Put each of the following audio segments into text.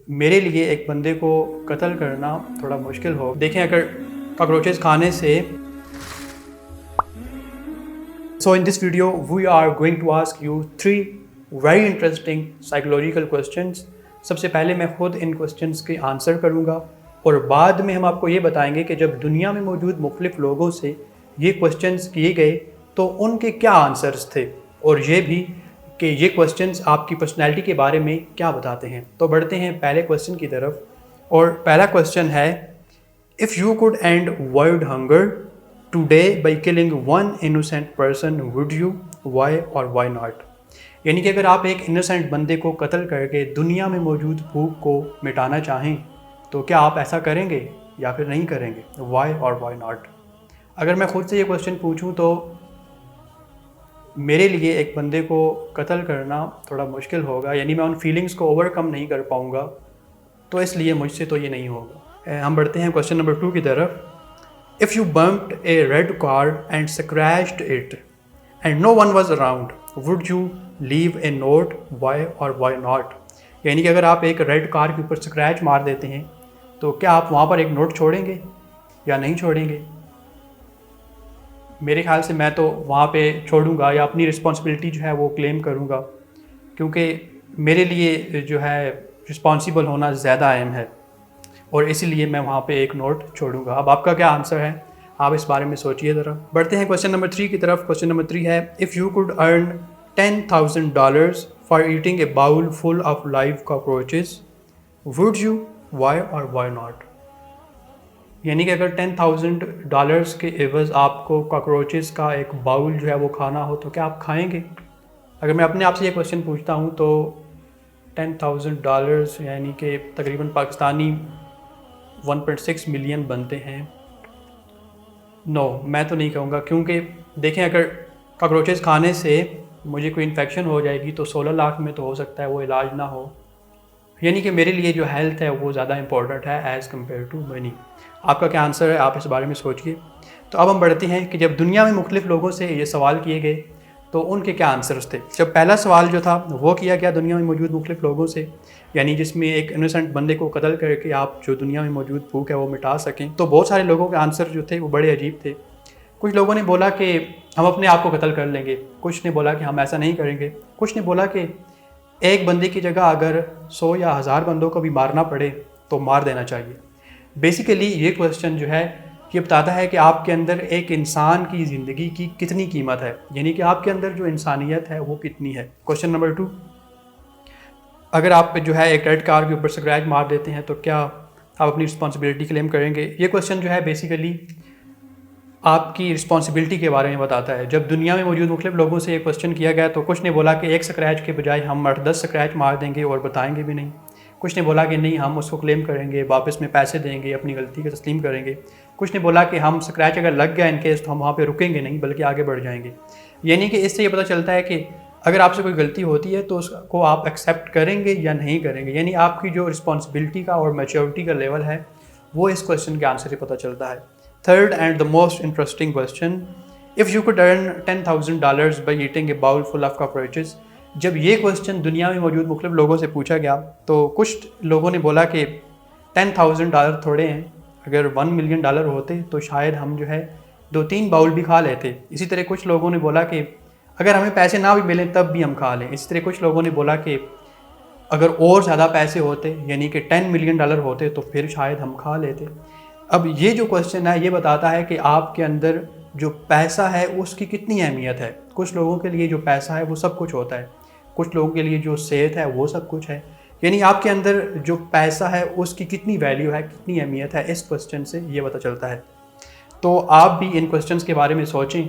मेरे लिए एक बंदे को कत्ल करना थोड़ा मुश्किल हो। देखें, अगर कॉकरोचेस खाने से so in this video we are going to ask you 3 very interesting psychological questions. सबसे पहले मैं खुद इन क्वेश्चंस के आंसर करूंगा और बाद में हम आपको ये बताएंगे कि जब दुनिया में मौजूद मुख्तलिफ लोगों से ये क्वेश्चंस किए गए तो उनके क्या आंसर्स थे, और ये भी कि ये क्वेश्चंस आपकी पर्सनैलिटी के बारे में क्या बताते हैं। तो बढ़ते हैं पहले क्वेश्चन की तरफ, और पहला क्वेश्चन है, if you could end world hunger today by killing one innocent person would you, why और वाई नॉट। यानी कि अगर आप एक इनोसेंट बंदे को कत्ल करके दुनिया में मौजूद भूख को मिटाना चाहें तो क्या आप ऐसा करेंगे या फिर नहीं करेंगे, वाई और वाई नॉट। अगर मैं खुद से ये क्वेश्चन पूछूं तो मेरे लिए एक बंदे को कत्ल करना थोड़ा मुश्किल होगा, यानी मैं उन फीलिंग्स को ओवरकम नहीं कर पाऊँगा, तो इसलिए मुझसे तो ये नहीं होगा। हम बढ़ते हैं क्वेश्चन नंबर 2 की तरफ। If you bumped a red car and scratched it and no one was around would you leave a note, why और वाई नॉट। यानी कि अगर आप एक रेड कार के ऊपर स्क्रैच मार देते हैं तो क्या आप वहाँ पर एक नोट छोड़ेंगे या नहीं छोड़ेंगे। मेरे ख्याल से मैं तो वहाँ पे छोड़ूंगा या अपनी रिस्पॉन्सिबिलिटी जो है वो क्लेम करूँगा, क्योंकि मेरे लिए जो है रिस्पॉन्सिबल होना ज़्यादा अहम है और इसीलिए मैं वहाँ पे एक नोट छोड़ूंगा। अब आपका क्या आंसर है, आप इस बारे में सोचिए ज़रा। बढ़ते हैं क्वेश्चन नंबर 3 की तरफ। क्वेश्चन नंबर 3 है, if you could earn $10,000 for eating a bowl full of live cockroaches would you, why और वाई नॉट। यानी कि अगर $10,000 के एवज़ आपको कॉकरोचेस का एक बाउल जो है वो खाना हो तो क्या आप खाएंगे। अगर मैं अपने आप से ये क्वेश्चन पूछता हूँ तो $10,000 यानी कि तकरीबन पाकिस्तानी 1.6 मिलियन बनते हैं। नो, मैं तो नहीं कहूँगा, क्योंकि देखें, अगर कॉकरोचेस खाने से मुझे कोई इन्फेक्शन हो जाएगी तो 16 लाख में तो हो सकता है वो इलाज ना हो। यानी कि मेरे लिए जो हेल्थ है वो ज़्यादा इंपॉर्टेंट है एज़ कम्पेयर टू मनी। आपका क्या आंसर है, आप इस बारे में सोचिए। तो अब हम बढ़ते हैं कि जब दुनिया में मुख्तलिफ लोगों से ये सवाल किए गए तो उनके क्या आंसर्स थे। जब पहला सवाल जो था वो किया गया दुनिया में मौजूद मुख्तलिफ लोगों से, यानी जिसमें एक इनोसेंट बंदे को कत्ल करके आप जो दुनिया में मौजूद भूख है वो मिटा सकें, तो बहुत सारे लोगों के आंसर जो थे वो बड़े अजीब थे। कुछ लोगों ने बोला कि हम अपने आप को कत्ल कर लेंगे, कुछ ने बोला कि हम ऐसा नहीं करेंगे, कुछ ने बोला कि एक बंदे की जगह अगर 100 या 1000 बंदों को भी मारना पड़े तो मार देना चाहिए। बेसिकली ये क्वेश्चन जो है ये बताता है कि आपके अंदर एक इंसान की ज़िंदगी की कितनी कीमत है, यानी कि आपके अंदर जो इंसानियत है वो कितनी है। क्वेश्चन नंबर 2, अगर आप जो है एक रेड कार के ऊपर स्क्रैच मार देते हैं तो क्या आप अपनी रिस्पॉन्सिबिलिटी क्लेम करेंगे। ये क्वेश्चन जो है बेसिकली आपकी रिस्पॉन्सिबिलिटी के बारे में बताता है। जब दुनिया में मौजूद मुख्तलिफ लोगों से ये क्वेश्चन किया गया तो कुछ ने बोला कि एक स्क्रैच के बजाय हम 8-10 स्क्रैच मार देंगे और बताएंगे भी नहीं। कुछ ने बोला कि नहीं, हम उसको क्लेम करेंगे, वापस में पैसे देंगे, अपनी गलती का तस्लीम करेंगे। कुछ ने बोला कि हम स्क्रैच अगर लग गया इन केस तो हम वहाँ पे रुकेंगे नहीं बल्कि आगे बढ़ जाएंगे। यानी कि इससे ये पता चलता है कि अगर आपसे कोई गलती होती है तो उसको आप एक्सेप्ट करेंगे या नहीं करेंगे, यानी आपकी जो रिस्पॉन्सिबिलिटी का और मैच्योरिटी का लेवल है वो इस क्वेश्चन के आंसर से पता चलता है। Third and the most interesting question, if you could earn $10,000 by eating a bowl full of cockroaches. जब ये क्वेश्चन दुनिया में मौजूद मुख्तलिफ लोगों से पूछा गया तो कुछ लोगों ने बोला कि $10,000 थोड़े हैं, अगर $1 मिलियन होते तो शायद हम जो है 2-3 बाउल भी खा लेते। इसी तरह कुछ लोगों ने बोला कि अगर हमें पैसे ना भी मिलें तब भी हम खा लें। इसी तरह कुछ लोगों ने बोला कि अगर और ज़्यादा पैसे होते यानी कि $10 मिलियन होते तो फिर शायद हम खा लेते। अब ये जो क्वेश्चन है ये बताता है कि आपके अंदर जो पैसा है उसकी कितनी अहमियत है। कुछ लोगों के लिए जो पैसा है वो सब कुछ होता है, कुछ लोगों के लिए जो सेहत है वो सब कुछ है। यानी आपके अंदर जो पैसा है उसकी कितनी वैल्यू है, कितनी अहमियत है, इस क्वेश्चन से ये पता चलता है। तो आप भी इन क्वेश्चंस के बारे में सोचें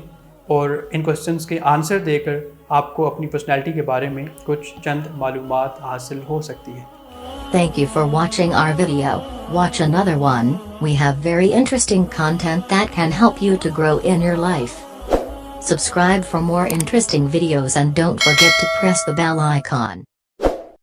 और इन क्वेश्चंस के आंसर देकर आपको अपनी पर्सनैलिटी के बारे में कुछ चंद मालूमात हासिल हो सकती है। Thank you for watching our video. Watch another one. We have very interesting content that can help you to grow in your life. Subscribe for more interesting videos and don't forget to press the bell icon.